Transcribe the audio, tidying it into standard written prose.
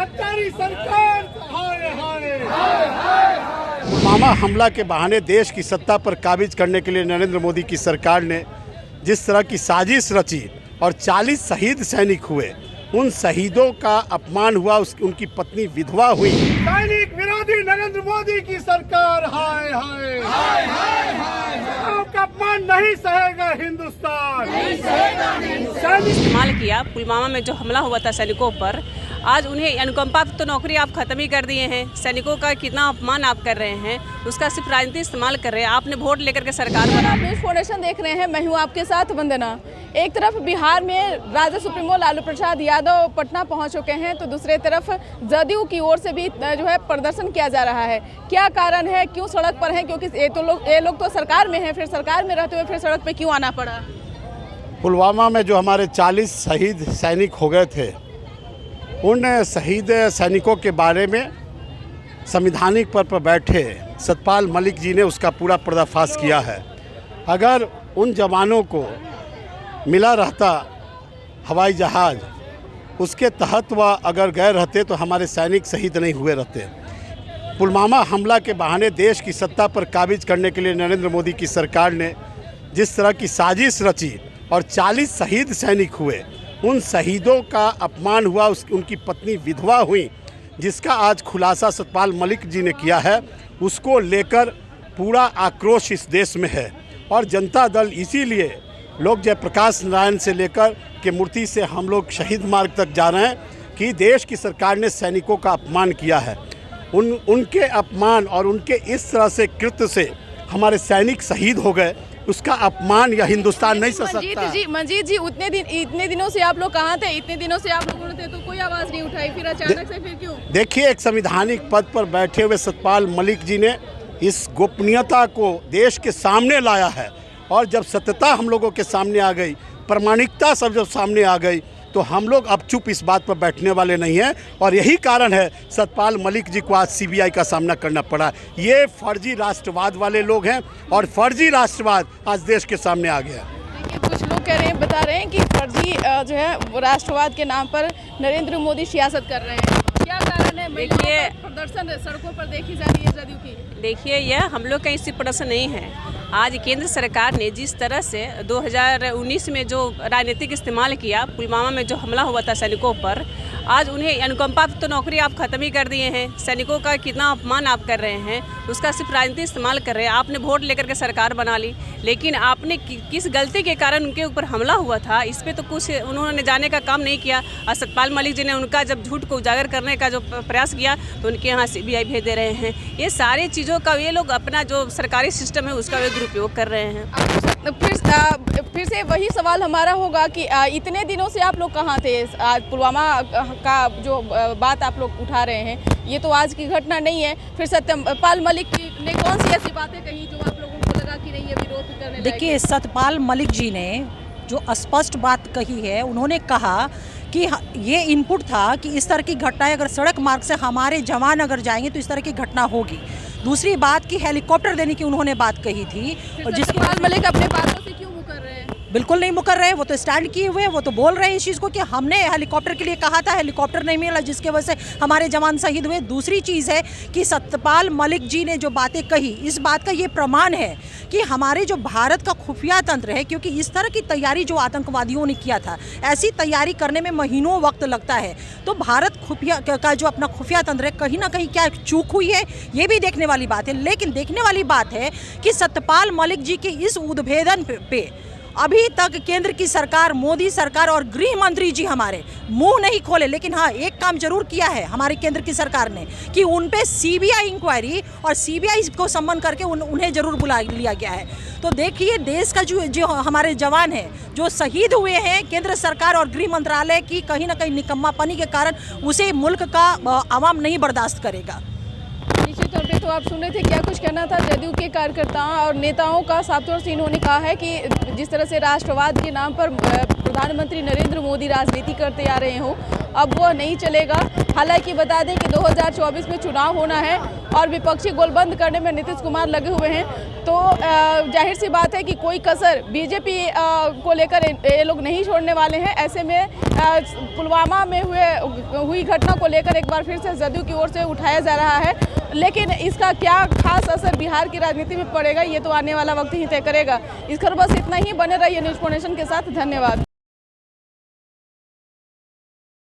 बलात्कारी सरकार, हाय हाय। पुलवामा हमला के बहाने देश की सत्ता पर काबिज करने के लिए नरेंद्र मोदी की सरकार ने जिस तरह की साजिश रची और 40 शहीद सैनिक हुए, उन शहीदों का अपमान हुआ, उनकी पत्नी विधवा हुई। सैनिक विरोधी नरेंद्र मोदी की सरकार, हाय हाय हाय हाय हाय। का अपमान नहीं सहेगा हिंदुस्तान, नहीं सहेगा हिंदुस्तान। इस्तेमाल किया पुलवामा में जो हमला हुआ था सैनिकों पर, आज उन्हें अनुकंपा तो नौकरी आप खत्म ही कर दिए हैं। सैनिकों का कितना अपमान आप कर रहे हैं, उसका सिर्फ राजनीति इस्तेमाल कर रहे हैं। आपने वोट लेकर के सरकार बना। न्यूज़ फाउंडेशन देख रहे हैं, मैं हूं आपके साथ वंदना। एक तरफ बिहार में राजद सुप्रीमो लालू प्रसाद यादव पटना पहुंच चुके हैं, तो दूसरे तरफ जदयू की ओर से भी जो है प्रदर्शन किया जा रहा है। क्या कारण है, क्यों सड़क पर हैं? क्योंकि ये लोग तो सरकार में हैं, फिर सरकार में रहते हुए फिर सड़क पर क्यों आना पड़ा? पुलवामा में जो हमारे 40 शहीद सैनिक हो गए थे, उन शहीद सैनिकों के बारे में संवैधानिक पद पर बैठे सतपाल मलिक जी ने उसका पूरा पर्दाफाश किया है। अगर उन जवानों को मिला रहता हवाई जहाज़, उसके तहत वह अगर गए रहते तो हमारे सैनिक शहीद नहीं हुए रहते। पुलवामा हमला के बहाने देश की सत्ता पर काबिज करने के लिए नरेंद्र मोदी की सरकार ने जिस तरह की साजिश रची और 40 शहीद सैनिक हुए, उन शहीदों का अपमान हुआ, उनकी पत्नी विधवा हुई, जिसका आज खुलासा सतपाल मलिक जी ने किया है। उसको लेकर पूरा आक्रोश इस देश में है और जनता दल इसीलिए लोग जयप्रकाश नारायण से लेकर के मूर्ति से हम लोग शहीद मार्ग तक जा रहे हैं कि देश की सरकार ने सैनिकों का अपमान किया है। उनके अपमान और उनके इस तरह से कृत्य से हमारे सैनिक शहीद हो गए, उसका अपमान या हिंदुस्तान नहीं सह सकता। मंजीत जी, इतने दिनों से आप लोग कहाँ थे? इतने दिनों से आप लोगों ने तो कोई आवाज़ नहीं उठाई, फिर अचानक से फिर क्यों? देखिए, एक संवैधानिक पद पर बैठे हुए सतपाल मलिक जी ने इस गोपनीयता को देश के सामने लाया है, और जब सत्यता हम लोगों के सामने आ गई, प्रामाणिकता सब जब सामने आ गई, तो हम लोग अब चुप इस बात पर बैठने वाले नहीं हैं। और यही कारण है सतपाल मलिक जी को आज सीबीआई का सामना करना पड़ा। ये फर्जी राष्ट्रवाद वाले लोग हैं और फर्जी राष्ट्रवाद आज देश के सामने आ गया। देखिए, कुछ लोग बता रहे हैं कि फर्जी जो है राष्ट्रवाद के नाम पर नरेंद्र मोदी सियासत कर रहे हैं। क्या कारण है? देखिए, प्रदर्शन सड़कों पर देखी जा रही है जदयू की। देखिए, यह हम लोग का इसी प्रदर्शन नहीं है। आज केंद्र सरकार ने जिस तरह से 2019 में जो राजनीतिक इस्तेमाल किया पुलवामा में जो हमला हुआ था सैनिकों पर, आज उन्हें अनुकंपा तो नौकरी आप खत्म ही कर दिए हैं। सैनिकों का कितना अपमान आप कर रहे हैं, उसका सिर्फ राजनीति इस्तेमाल कर रहे हैं। आपने वोट लेकर के सरकार बना ली, लेकिन आपने किस गलती के कारण उनके ऊपर हमला हुआ था, इस पर तो कुछ उन्होंने जाने का काम नहीं किया। और सतपाल मलिक जी ने उनका जब झूठ को उजागर करने का जो प्रयास किया, तो उनके यहाँ सीबीआई भेज दे रहे हैं। ये सारी चीज़ों का ये लोग अपना जो सरकारी सिस्टम है उसका वे दुरुपयोग कर रहे हैं। फिर से वही सवाल हमारा होगा कि इतने दिनों से आप लोग कहाँ थे? आज पुलवामा का जो बात आप लोग उठा रहे हैं, ये तो आज की घटना नहीं है। फिर सतपाल मलिक ने कौन सी ऐसी बातें कही जो आप लोगों को लगा कि नहीं ये विरोध करने? देखिए, सतपाल मलिक जी ने जो स्पष्ट बात कही है, उन्होंने कहा कि ये इनपुट था कि इस तरह की घटनाएं अगर सड़क मार्ग से हमारे जवान अगर जाएंगे तो इस तरह की घटना होगी। दूसरी बात कि हेलीकॉप्टर देने की उन्होंने बात कही थी, और जिसके सतपाल मलिक अपने बातों से क्यों मुकर रहे हैं? बिल्कुल नहीं मुकर रहे, वो तो स्टैंड किए हुए, वो तो बोल रहे हैं इस चीज़ को कि हमने हेलीकॉप्टर के लिए कहा था, हेलीकॉप्टर नहीं मिला, जिसके वजह से हमारे जवान शहीद हुए। दूसरी चीज़ है कि सतपाल मलिक जी ने जो बातें कही, इस बात का ये प्रमाण है कि हमारे जो भारत का खुफिया तंत्र है, क्योंकि इस तरह की तैयारी जो आतंकवादियों ने किया था, ऐसी तैयारी करने में महीनों वक्त लगता है। तो भारत खुफिया का जो अपना खुफिया तंत्र है, कहीं ना कहीं क्या चूक हुई है, ये भी देखने वाली बात है। लेकिन देखने वाली बात है कि सतपाल मलिक जी के इस उद्भेदन पे अभी तक केंद्र की सरकार, मोदी सरकार और गृह मंत्री जी हमारे मुंह नहीं खोले। लेकिन हाँ, एक काम जरूर किया है हमारे केंद्र की सरकार ने कि उन पे सीबीआई इंक्वायरी और सीबीआई को सम्मन करके उन्हें जरूर बुला लिया गया है। तो देखिए, देश का जो हमारे जवान हैं जो शहीद हुए हैं, केंद्र सरकार और गृह मंत्रालय की कहीं ना कहीं निकम्मापनी के कारण उसे मुल्क का आवाम नहीं बर्दाश्त करेगा। निश्चित तौर पे तो आप सुन रहे थे क्या कुछ कहना था जदयू के कार्यकर्ताओं और नेताओं का। साफ तौर से इन्होंने कहा है कि जिस तरह से राष्ट्रवाद के नाम पर प्रधानमंत्री नरेंद्र मोदी राजनीति करते आ रहे हों, अब वो नहीं चलेगा। हालांकि बता दें कि 2024 में चुनाव होना है और विपक्षी गोलबंद करने में नीतीश कुमार लगे हुए हैं, तो जाहिर सी बात है कि कोई कसर बीजेपी को लेकर ये लोग नहीं छोड़ने वाले हैं। ऐसे में पुलवामा में हुई घटना को लेकर एक बार फिर से जदयू की ओर से उठाया जा रहा है, लेकिन इसका क्या खास असर बिहार की राजनीति में पड़ेगा ये तो आने वाला वक्त ही तय करेगा। इस खबर बस इतना ही। बने रहिए न्यूज़ नेशन के साथ। धन्यवाद।